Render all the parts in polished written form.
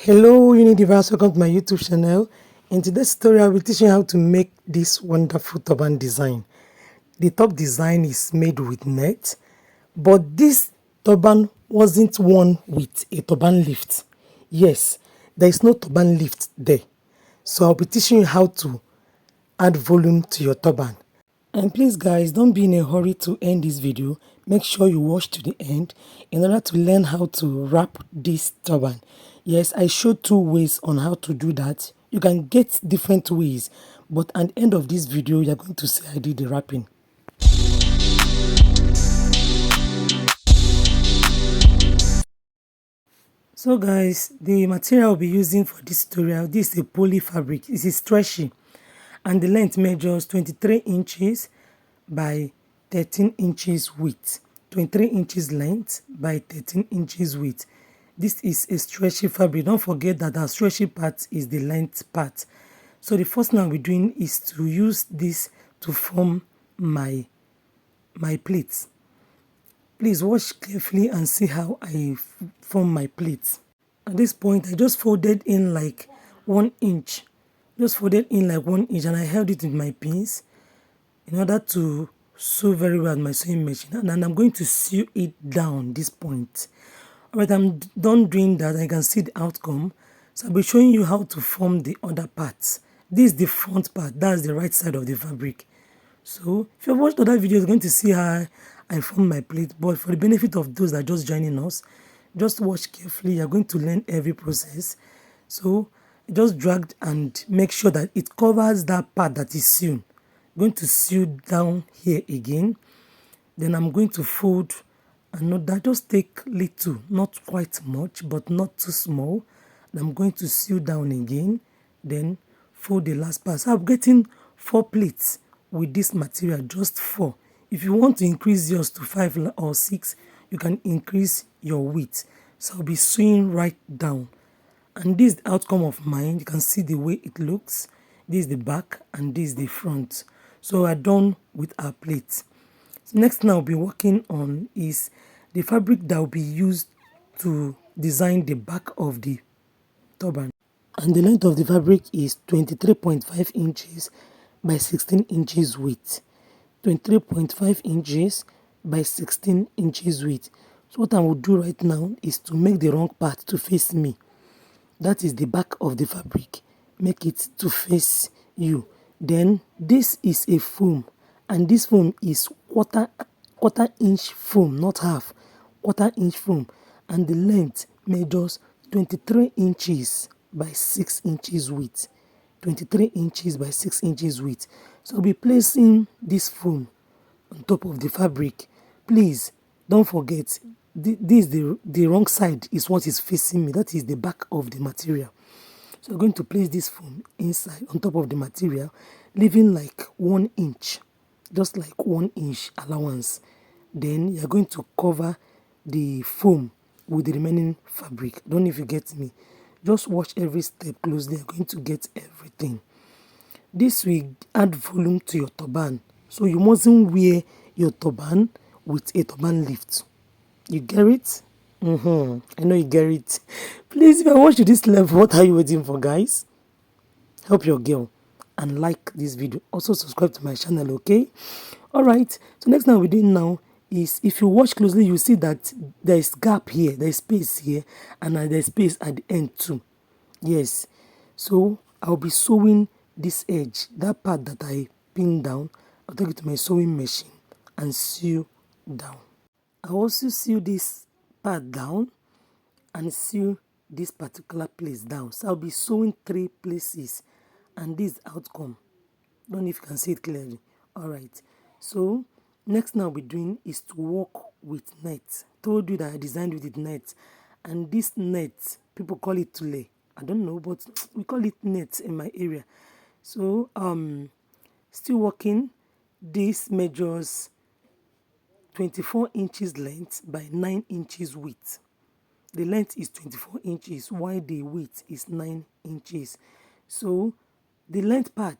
Hello Universe, welcome to my YouTube channel. In today's tutorial, I'll be teaching you how to make this wonderful turban design. The top design is made with net, but this turban wasn't worn with a turban lift. Yes, there is no turban lift there. So I'll be teaching you how to add volume to your turban. And please guys, don't be in a hurry to end this video. Make sure you watch to the end in order to learn how to wrap this turban. Yes, I showed two ways on how to do that. You can get different ways, but at the end of this video, you're going to see I did the wrapping. So guys, the material I'll be using for this tutorial, this is a poly fabric. It is stretchy and the length measures 23 inches by 13 inches width. 23 inches length by 13 inches width. This is a stretchy fabric. Don't forget that our stretchy part is the length part. So the first thing I'll be doing is to use this to form my pleats. Please watch carefully and see how I form my pleats. At this point, I just folded in like 1 inch. Just folded in like 1 inch and I held it with my pins in order to sew very well with my sewing machine. And then I'm going to sew it down this point. Alright, I'm done doing that. I can see the outcome. So I'll be showing you how to form the other parts. This is the front part. That's the right side of the fabric. So if you've watched other videos, you're going to see how I form my plate. But for the benefit of those that are just joining us, just watch carefully. You're going to learn every process. So just drag and make sure that it covers that part that is sewn. I'm going to sew down here again. Then I'm going to fold another. Just take little, not quite much, but not too small. And I'm going to sew down again. Then fold the last part. So I'm getting 4 pleats with this material, just 4. If you want to increase yours to 5 or 6, you can increase your width. So I'll be sewing right down. And this is the outcome of mine. You can see the way it looks. This is the back and this is the front. So we're done with our plates. So next thing I'll be working on is the fabric that will be used to design the back of the turban. And the length of the fabric is 23.5 inches by 16 inches width. 23.5 inches by 16 inches width. So what I will do right now is to make the wrong part to face me. That is the back of the fabric. Make it to face you. Then this is a foam, and this foam is quarter inch foam, not half. Quarter inch foam, and the length measures 23 inches by 6 inches width. 23 inches by 6 inches width. So I'll be placing this foam on top of the fabric. Please don't forget, this the wrong side is what is facing me. That is the back of the material. So I'm going to place this foam inside on top of the material, leaving like 1 inch, just like 1 inch allowance. Then you're going to cover the foam with the remaining fabric. Don't know if you get me. Just watch every step closely. You're going to get everything. This will add volume to your turban. So you mustn't wear your turban with a turban lift. You get it? I know you get it. Please, if I watch to this level, what are you waiting for, guys? Help your girl and like this video. Also subscribe to my channel, okay? Alright, so next thing we're doing now is, if you watch closely, you see that there is gap here, there is space here, and there's space at the end too. Yes, so I'll be sewing this edge, that part that I pinned down. I'll take it to my sewing machine and sew down. I'll also sew this part down and sew this particular place down. So I'll be sewing 3 places, and this outcome. Don't know if you can see it clearly. Alright, so next thing I'll be doing is to work with net. Told you that I designed with net, and this net, people call it tulle. I don't know, but we call it net in my area. So still working. This measures 24 inches length by 9 inches width. The length is 24 inches, while the width is 9 inches. So the length part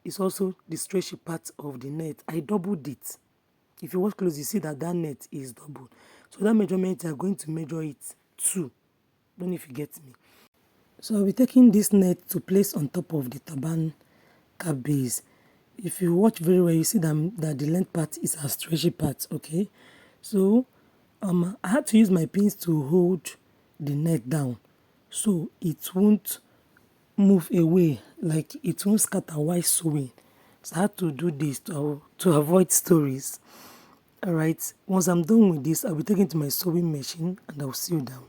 is also the stretchy part of the net. I doubled it. If you watch close, you see that net is doubled. So that measurement, you are going to measure it 2. Don't know if you get me. So I'll be taking this net to place on top of the turban cap base. If you watch very well, you see that the length part is a stretchy part, okay? So I had to use my pins to hold the net down so it won't move away, like it won't scatter while sewing. So I had to do this to avoid stories. Alright, once I'm done with this, I'll be taking to my sewing machine and I'll sew down.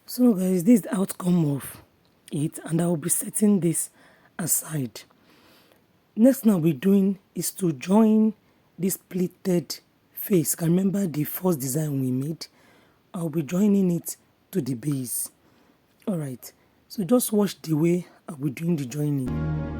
So guys, this is the outcome of it, and I will be setting this aside. Next thing I'll be doing is to join this pleated face. Can remember the first design we made? I'll be joining it to the base. Alright, so just watch the way I'll be doing the joining.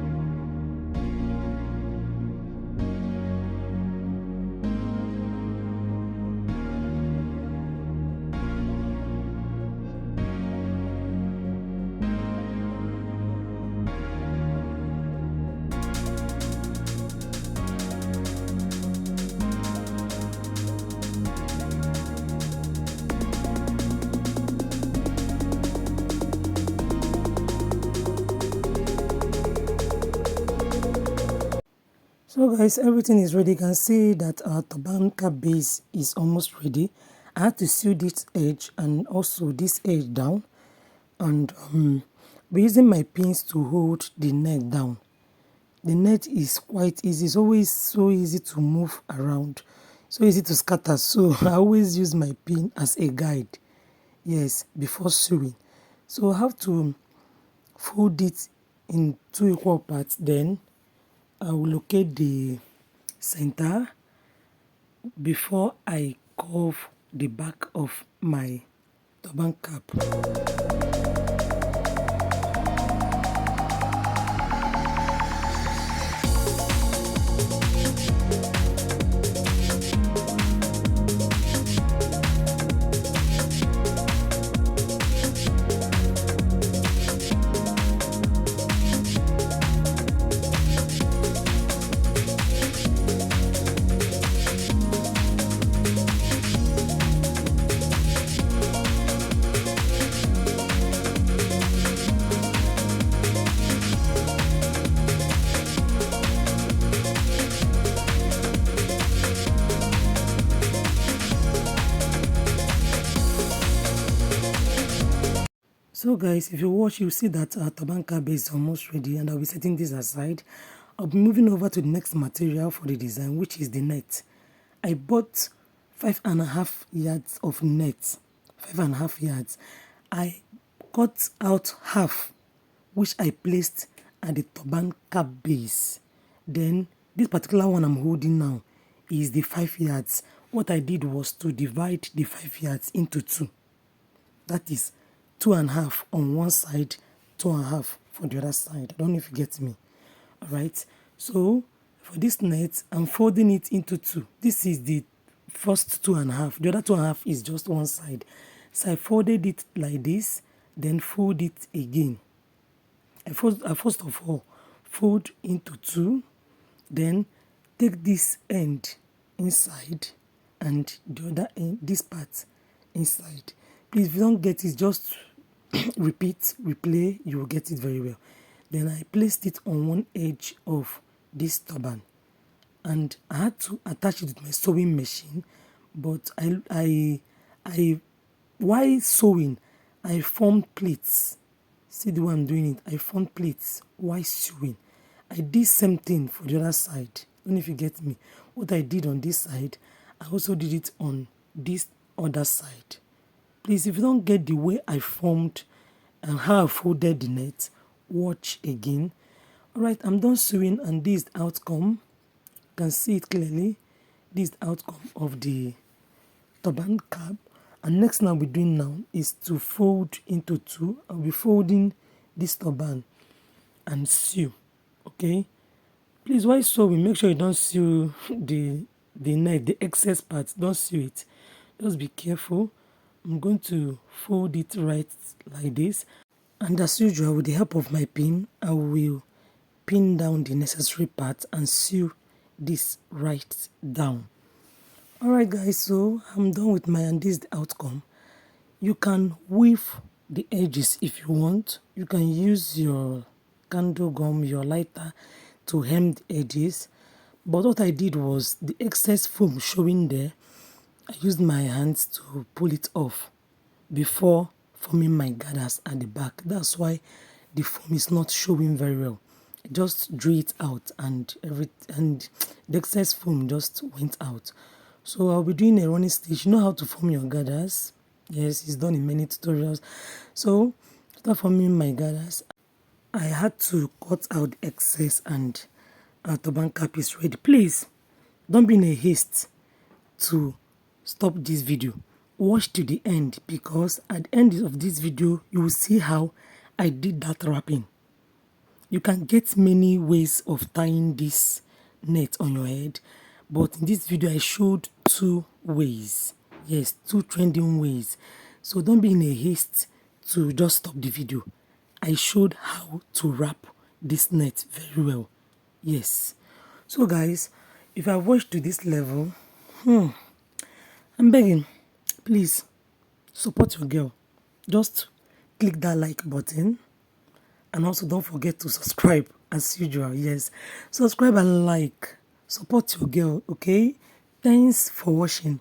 So guys, everything is ready. You can see that our turban cap base is almost ready. I had to sew this edge and also this edge down, and be using my pins to hold the net down. The net is quite easy. It's always so easy to move around, so easy to scatter. So I always use my pin as a guide, yes, before sewing. So I have to fold it in 2 equal parts. Then I will locate the center before I curve the back of my turban cap. So guys, if you watch, you see that our turban cap is almost ready, and I'll be setting this aside. I'll be moving over to the next material for the design, which is the net. I bought 5.5 yards of net, 5.5 yards. I cut out half, which I placed at the turban cap base. Then this particular one I'm holding now is the 5 yards. What I did was to divide the 5 yards into 2. That is 2.5 on one side, 2.5 for the other side. I don't know if you get me. Alright, so for this net, I'm folding it into 2. This is the first 2.5. The other 2.5 is just one side. So I folded it like this, then fold it again. I first of all fold into 2, then take this end inside and the other end, this part inside. Please, if you don't get it, just repeat, replay, you will get it very well. Then I placed it on one edge of this turban, and I had to attach it with my sewing machine, but while sewing, I formed pleats. See the way I'm doing it? I formed pleats while sewing. I did same thing for the other side. I don't know if you get me. What I did on this side, I also did it on this other side. Please, if you don't get the way I formed and how I folded the net, watch again. Alright, I'm done sewing, and this is the outcome. You can see it clearly. This is the outcome of the turban cap. And next thing I'll be doing now is to fold into 2. I'll be folding this turban and sew. Okay? Please, while sewing, make sure you don't sew the net, the excess part. Don't sew it. Just be careful. I'm going to fold it right like this, and as usual, with the help of my pin, I will pin down the necessary part and sew this right down. Alright guys, so I'm done with my, and this is the outcome. You can weave the edges if you want. You can use your candle gum, your lighter, to hem the edges. But what I did was, the excess foam showing there, I used my hands to pull it off before forming my gathers at the back. That's why the foam is not showing very well. I just drew it out, and the excess foam just went out. So I'll be doing a running stitch. You know how to form your gathers? Yes, it's done in many tutorials. So after forming my gathers, I had to cut out the excess, and our turban cap is ready. Please don't be in a haste to stop this video. Watch to the end, because at the end of this video you will see how I did that wrapping. You can get many ways of tying this net on your head, but in this video I showed 2 ways. Yes, 2 trending ways. So don't be in a haste to just stop the video. I showed how to wrap this net very well. Yes. So guys, if I've watched to this level, I'm begging, please support your girl. Just click that like button, and also don't forget to subscribe as usual. Yes, subscribe and like. Support your girl, okay? Thanks for watching.